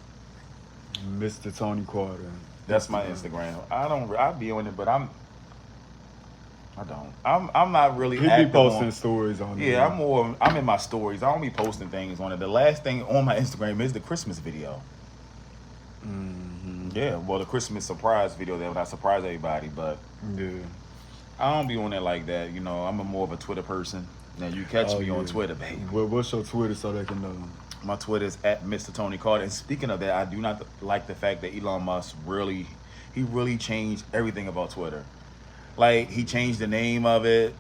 [SPEAKER 2] Mr. Tony Carter.
[SPEAKER 1] That's my Instagram. I be on it, but I don't. I'm not really
[SPEAKER 2] He be
[SPEAKER 1] active
[SPEAKER 2] posting
[SPEAKER 1] on.
[SPEAKER 2] stories on it.
[SPEAKER 1] Yeah, I'm in my stories. I don't be posting things on it. The last thing on my Instagram is the Christmas video.
[SPEAKER 2] Mm-hmm.
[SPEAKER 1] Yeah, well, the Christmas surprise video that when I surprise everybody, but
[SPEAKER 2] Yeah.
[SPEAKER 1] I don't be on it like that. You know, I'm more of a Twitter person. Now you catch me on Twitter, baby.
[SPEAKER 2] What's your Twitter so they can know?
[SPEAKER 1] My Twitter is at Mr. Tony Carter. And speaking of that, I do not like the fact that Elon Musk really changed everything about Twitter. Like, he changed the name of it.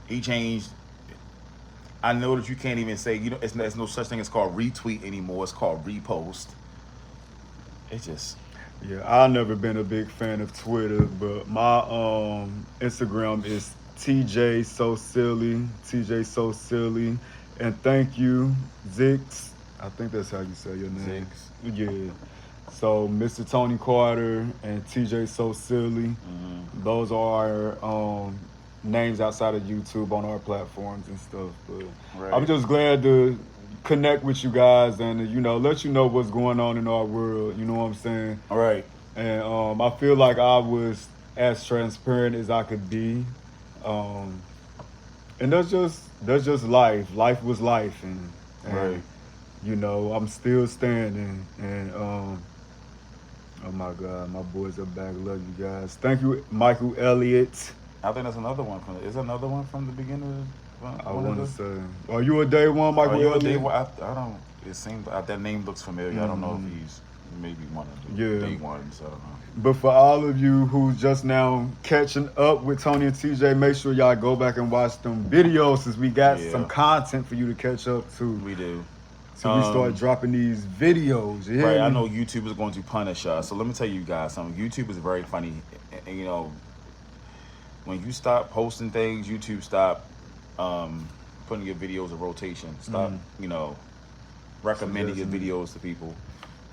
[SPEAKER 1] I know that you can't even say, there's no such thing as called retweet anymore. It's called repost. It's just.
[SPEAKER 2] Yeah, I've never been a big fan of Twitter, but my Instagram is TJ So Silly, and thank you, Zix. I think that's how you say your name.
[SPEAKER 1] Zix.
[SPEAKER 2] Yeah. So Mr. Tony Carter and TJ So Silly, those are our names outside of YouTube on our platforms and stuff. But
[SPEAKER 1] Right.
[SPEAKER 2] I'm just glad to connect with you guys and let you know what's going on in our world. You know what I'm saying?
[SPEAKER 1] All right.
[SPEAKER 2] And I feel like I was as transparent as I could be. And that's just life. Life was life, and
[SPEAKER 1] Right.
[SPEAKER 2] I'm still standing. And oh my God, my boys are back. Love you guys. Thank you, Michael Elliott.
[SPEAKER 1] I think that's another one is another one from the beginning.
[SPEAKER 2] I want to say, are you a day one, Michael
[SPEAKER 1] Are you a
[SPEAKER 2] Elliott?
[SPEAKER 1] day one? I don't. It seems that name looks familiar. I don't know if he's. maybe one of the
[SPEAKER 2] Yeah.
[SPEAKER 1] day ones. I don't know.
[SPEAKER 2] But for all of you who's just now catching up with Tony and TJ, make sure y'all go back and watch them videos since we got
[SPEAKER 1] Yeah.
[SPEAKER 2] some content for you to catch up to.
[SPEAKER 1] We do.
[SPEAKER 2] So we start dropping these videos. You hear
[SPEAKER 1] Right,
[SPEAKER 2] me?
[SPEAKER 1] I know YouTube is going to punish us. So let me tell you guys something. YouTube is very funny. And, you know, when you stop posting things, YouTube stop putting your videos in rotation. Stop, you know, recommending your videos to people.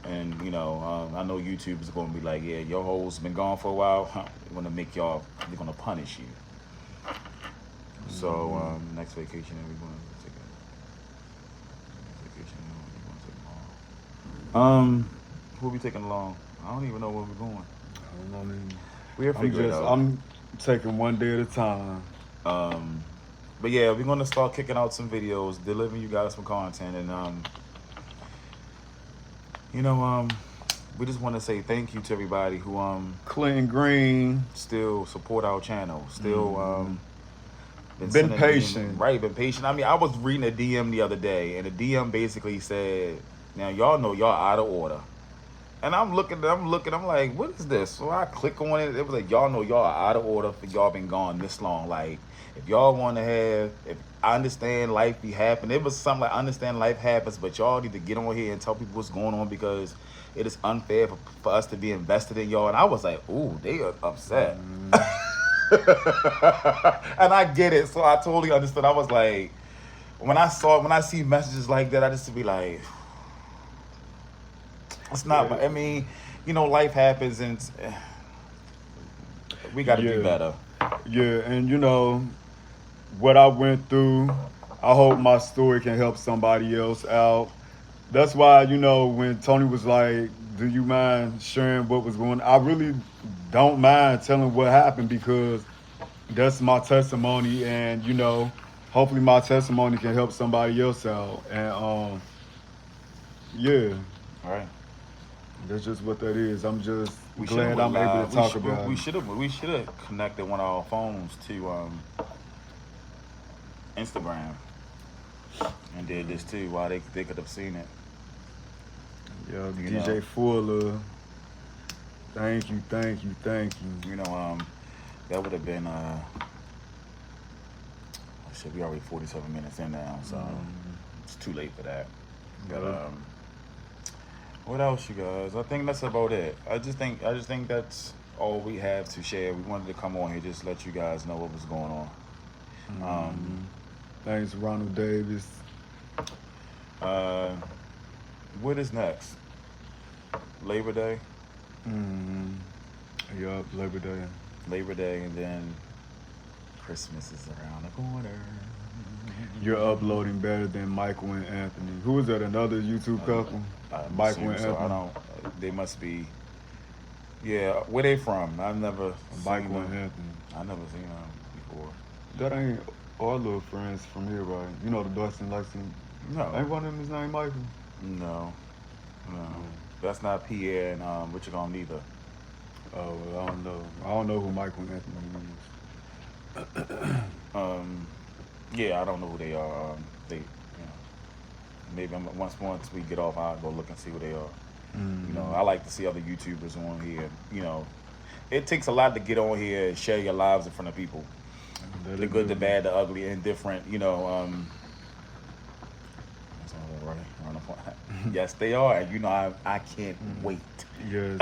[SPEAKER 1] And, you know, I know YouTube is going to be like, yeah, your hoes been gone for a while. They're going to make y'all, they're going to punish you. So, next vacation, we're going to take a vacation. Who we taking along? I don't even know where we're going.
[SPEAKER 2] I don't know, man.
[SPEAKER 1] We'll figure it out.
[SPEAKER 2] I'm taking one day at a time.
[SPEAKER 1] But yeah, we're gonna start kicking out some videos, delivering you guys some content, and you know, we just want to say thank you to everybody who
[SPEAKER 2] Clinton Green
[SPEAKER 1] still support our channel, still
[SPEAKER 2] been
[SPEAKER 1] sending
[SPEAKER 2] patient.
[SPEAKER 1] right? Been patient. I mean, I was reading a DM the other day, and the DM basically said, "Now y'all know y'all out of order." And I'm looking, I'm like, what is this? So I click on it. It was like, y'all know y'all are out of order for y'all been gone this long. Like, if y'all want to have, if I understand life be happening, it was something like, I understand life happens, but y'all need to get on here and tell people what's going on because it is unfair for us to be invested in y'all. And I was like, ooh, they are upset. And I get it. So I totally understood. I was like, when I see messages like that, I just be like, it's not. I mean, you know, life happens, and we got to do better.
[SPEAKER 2] Yeah, and you know what I went through. I hope my story can help somebody else out. That's why, you know, when Tony was like, "Do you mind sharing what was going on?" I really don't mind telling what happened because that's my testimony, and you know, hopefully my testimony can help somebody else out. And yeah.
[SPEAKER 1] All right.
[SPEAKER 2] That's just what that is. I'm just
[SPEAKER 1] We
[SPEAKER 2] glad I'm able to talk about it.
[SPEAKER 1] We should have connected one of our phones to Instagram and did this too. While they could have seen it.
[SPEAKER 2] Yeah,
[SPEAKER 1] You
[SPEAKER 2] DJ
[SPEAKER 1] know.
[SPEAKER 2] Fuller. Thank you.
[SPEAKER 1] You know, that would have been shit. We already 47 minutes in now, so it's too late for that. But what else, you guys? I think that's about it. I just think that's all we have to share. We wanted to come on here just let you guys know what was going on.
[SPEAKER 2] Thanks, Ronald Davis.
[SPEAKER 1] What is next? Labor Day.
[SPEAKER 2] Yup, Labor Day.
[SPEAKER 1] Labor Day, and then Christmas is around the corner.
[SPEAKER 2] You're uploading better than Michael and Anthony. Who is that? Another YouTube couple? Michael and
[SPEAKER 1] so
[SPEAKER 2] Anthony.
[SPEAKER 1] I don't. They must be. Yeah, where they from? I've never.
[SPEAKER 2] Michael
[SPEAKER 1] seen
[SPEAKER 2] and
[SPEAKER 1] them.
[SPEAKER 2] Anthony.
[SPEAKER 1] I never seen them before.
[SPEAKER 2] That ain't our little friends from here, right? You know the Dustin Lexington.
[SPEAKER 1] No.
[SPEAKER 2] Ain't one of them his name Michael?
[SPEAKER 1] No. That's not Pierre and what you gonna neither.
[SPEAKER 2] Oh, well, I don't know. I don't know who Michael and Anthony is.
[SPEAKER 1] Yeah, I don't know who they are. They, you know, maybe once we get off, I'll go look and see who they are. You know, I like to see other YouTubers on here. You know, it takes a lot to get on here and share your lives in front of people. The good, the bad, the ugly, indifferent. You know, that's all right. Yes, they are. And you know, I can't wait.
[SPEAKER 2] Yes,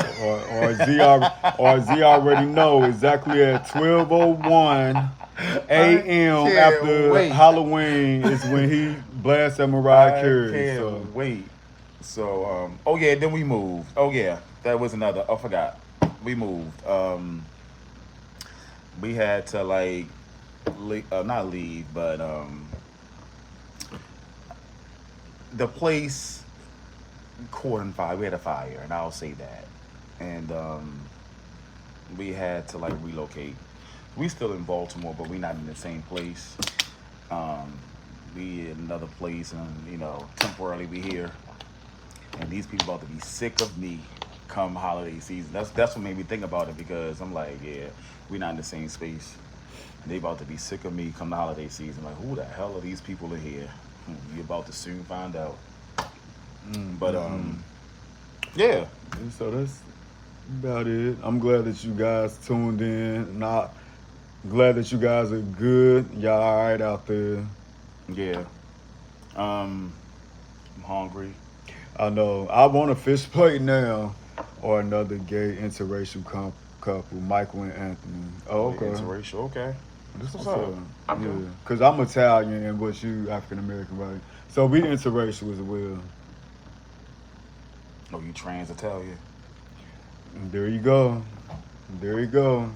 [SPEAKER 2] or Z already know exactly at 12:01 a.m. after
[SPEAKER 1] wait.
[SPEAKER 2] Halloween is when he blasts at Mariah Carey.
[SPEAKER 1] I can't wait. So, oh yeah, then we moved. Oh yeah, that was another. I forgot. We moved. We had to like, not leave, but the place caught on fire. We had a fire, and I'll say that. And we had to like relocate. We still in Baltimore, but we not in the same place. We in another place, and you know, temporarily we here. And these people about to be sick of me come holiday season. That's what made me think about it, because I'm like, yeah, we not in the same space. They about to be sick of me come the holiday season. Like, who the hell are these people in here? You about to soon find out. But yeah,
[SPEAKER 2] And so that's about it. I'm glad that you guys tuned in. Not glad that you guys are good. Y'all all right out there.
[SPEAKER 1] Yeah. I'm hungry.
[SPEAKER 2] I know. I want a fish plate now, or another gay interracial couple, Michael and Anthony. Oh, okay.
[SPEAKER 1] Interracial. Okay.
[SPEAKER 2] That's
[SPEAKER 1] What's
[SPEAKER 2] what's
[SPEAKER 1] up?
[SPEAKER 2] up. Yeah, because I'm Italian and but you African American, right? So we interracial as well.
[SPEAKER 1] Oh, you trans Italian.
[SPEAKER 2] And there you go. There you go.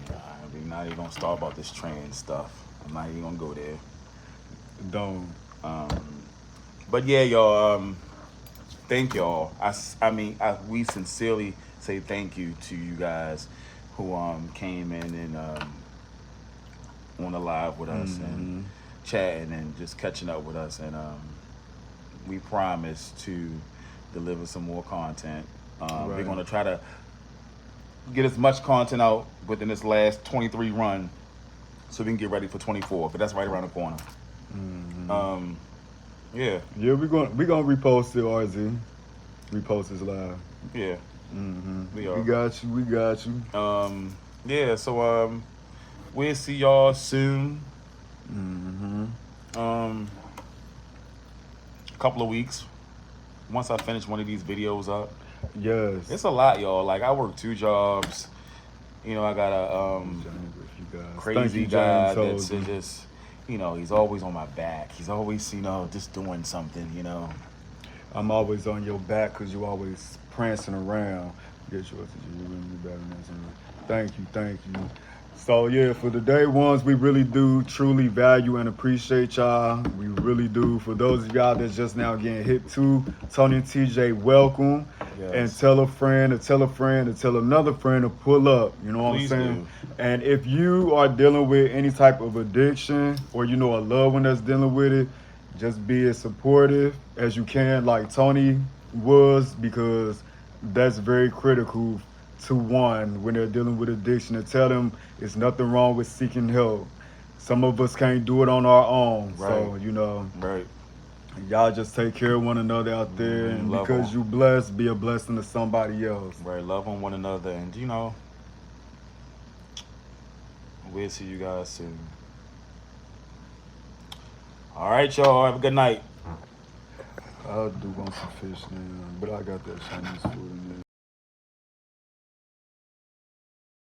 [SPEAKER 1] Nah, we're not even gonna start about this trans stuff. I'm not even gonna go there.
[SPEAKER 2] Don't.
[SPEAKER 1] But yeah, y'all. Thank y'all. We sincerely say thank you to you guys who came in and on the live with us and chatting and just catching up with us, and we promise to deliver some more content. We're
[SPEAKER 2] Right.
[SPEAKER 1] gonna try to get as much content out within this last 23 run, so we can get ready for 24. But that's right around the corner. Yeah,
[SPEAKER 2] Yeah, we gonna repost it, RZ. Repost this live.
[SPEAKER 1] yeah, we are.
[SPEAKER 2] We got you. We got you.
[SPEAKER 1] Yeah. So we'll see y'all soon. A couple of weeks. Once I finish one of these videos up.
[SPEAKER 2] Yes.
[SPEAKER 1] It's a lot, y'all. Like, I work 2 jobs. You know, I got a
[SPEAKER 2] James, if you guys. Thank
[SPEAKER 1] crazy
[SPEAKER 2] you,
[SPEAKER 1] guy
[SPEAKER 2] James
[SPEAKER 1] that's
[SPEAKER 2] Holden.
[SPEAKER 1] just, he's always on my back. He's always, just doing something,
[SPEAKER 2] I'm always on your back because you always prancing around. Get yours. You really better than that. Thank you. Thank you. So yeah, for the day ones, we really do truly value and appreciate y'all. We really do. For those of y'all that's just now getting hip to, Tony and TJ, welcome.
[SPEAKER 1] Yes.
[SPEAKER 2] And tell a friend, to tell a friend, to tell another friend to pull up. You know what
[SPEAKER 1] Please
[SPEAKER 2] I'm saying?
[SPEAKER 1] do.
[SPEAKER 2] And if you are dealing with any type of addiction, or you know a loved one that's dealing with it, just be as supportive as you can, like Tony was, because that's very critical to one when they're dealing with addiction, to tell them it's nothing wrong with seeking help. Some of us can't do it on our own. So,
[SPEAKER 1] Right. Right.
[SPEAKER 2] y'all just take care of one another out there. And
[SPEAKER 1] love
[SPEAKER 2] because
[SPEAKER 1] on.
[SPEAKER 2] you blessed, be a blessing to somebody else.
[SPEAKER 1] Right. Love on one another. And, we'll see you guys soon. All right, y'all. Have a good night.
[SPEAKER 2] I do want some fish now, but I got that Chinese food in there.